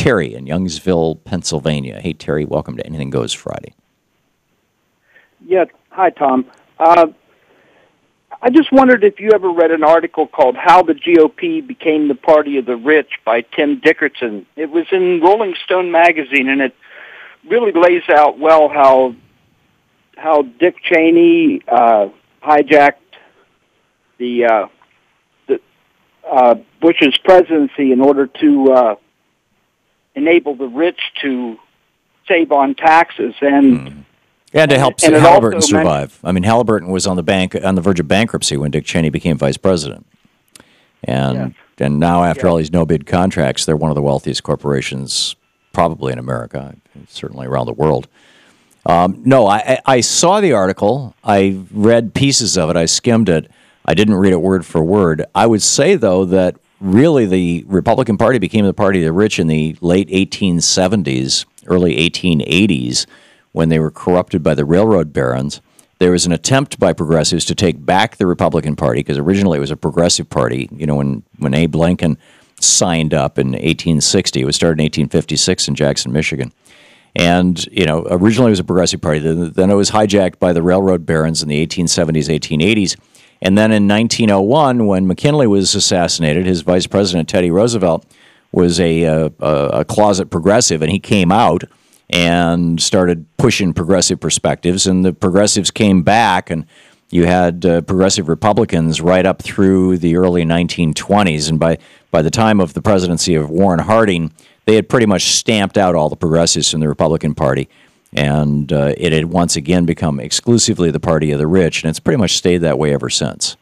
Terry in Youngsville, Pennsylvania. Hey, Terry, welcome to Anything Goes Friday. Yeah, hi, Tom. I just wondered if you ever read an article called How the GOP Became the Party of the Rich by Tim Dickerson. It was in Rolling Stone magazine, and it really lays out well how Dick Cheney hijacked the Bush's presidency in order to enable the rich to save on taxes and to help Halliburton survive. I mean, Halliburton was on the verge of bankruptcy when Dick Cheney became vice president, and now after all these no-bid contracts, they're one of the wealthiest corporations probably in America, certainly around the world. No, I saw the article. I read pieces of it. I skimmed it. I didn't read it word for word. I would say, though, that really the Republican Party became the party of the rich in the late 1870s, early 1880s, when they were corrupted by the railroad barons. There was an attempt by progressives to take back the Republican Party, because originally it was a progressive party. You know, when Abe Lincoln signed up in 1860, it was started in 1856 in Jackson, Michigan. And, you know, originally it was a progressive party. Then it was hijacked by the railroad barons in the 1870s, 1880s. And then in 1901, when McKinley was assassinated, his vice president, Teddy Roosevelt, was a closet progressive, and he came out and started pushing progressive perspectives, and the progressives came back, and you had progressive Republicans right up through the early 1920s, and by the time of the presidency of Warren Harding, they had pretty much stamped out all the progressives from the Republican Party, and it had once again become exclusively the party of the rich, and it's pretty much stayed that way ever since.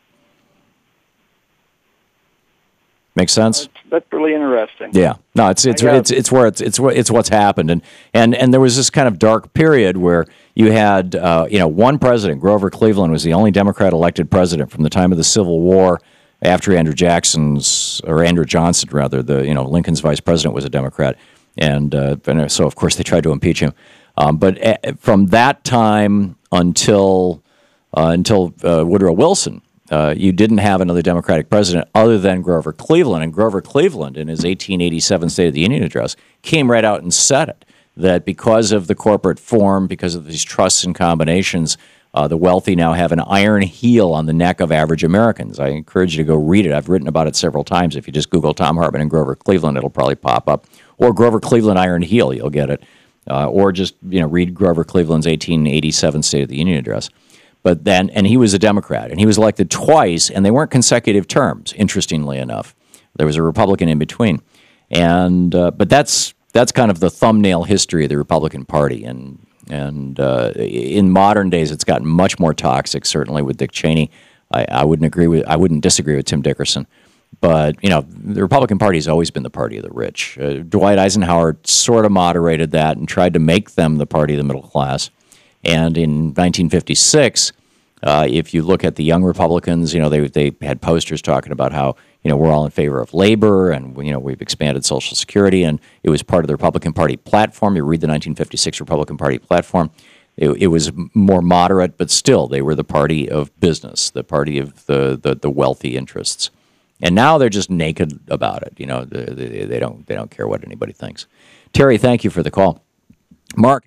Make sense? That's really interesting. Yeah, no, it's what's happened, and there was this kind of dark period where you had one president, Grover Cleveland, was the only Democrat elected president from the time of the Civil War. After Andrew Johnson, Lincoln's vice president was a Democrat, and so of course they tried to impeach him. But from that time until Woodrow Wilson. You didn't have another Democratic president other than Grover Cleveland. And Grover Cleveland, in his 1887 State of the Union address, came right out and said it, that because of the corporate form, because of these trusts and combinations, the wealthy now have an iron heel on the neck of average Americans. I encourage you to go read it. I've written about it several times. If you just Google Thom Hartmann and Grover Cleveland, it'll probably pop up. Or Grover Cleveland iron heel, you'll get it. Or just read Grover Cleveland's 1887 State of the Union address. But then, and he was a Democrat, and he was elected twice, and they weren't consecutive terms, interestingly enough. There was a Republican in between. And but that's kind of the thumbnail history of the Republican Party. And in modern days, it's gotten much more toxic, certainly with Dick Cheney. I wouldn't disagree with Tim Dickerson. But, the Republican Party has always been the party of the rich. Dwight Eisenhower sort of moderated that and tried to make them the party of the middle class. And in 1956, if you look at the young Republicans, they had posters talking about how, we're all in favor of labor and, we've expanded Social Security, and it was part of the Republican Party platform. You read the 1956 Republican Party platform. It was more moderate, but still they were the party of business, the party of the wealthy interests. And now they're just naked about it. They don't care what anybody thinks. Terry, thank you for the call. Mark.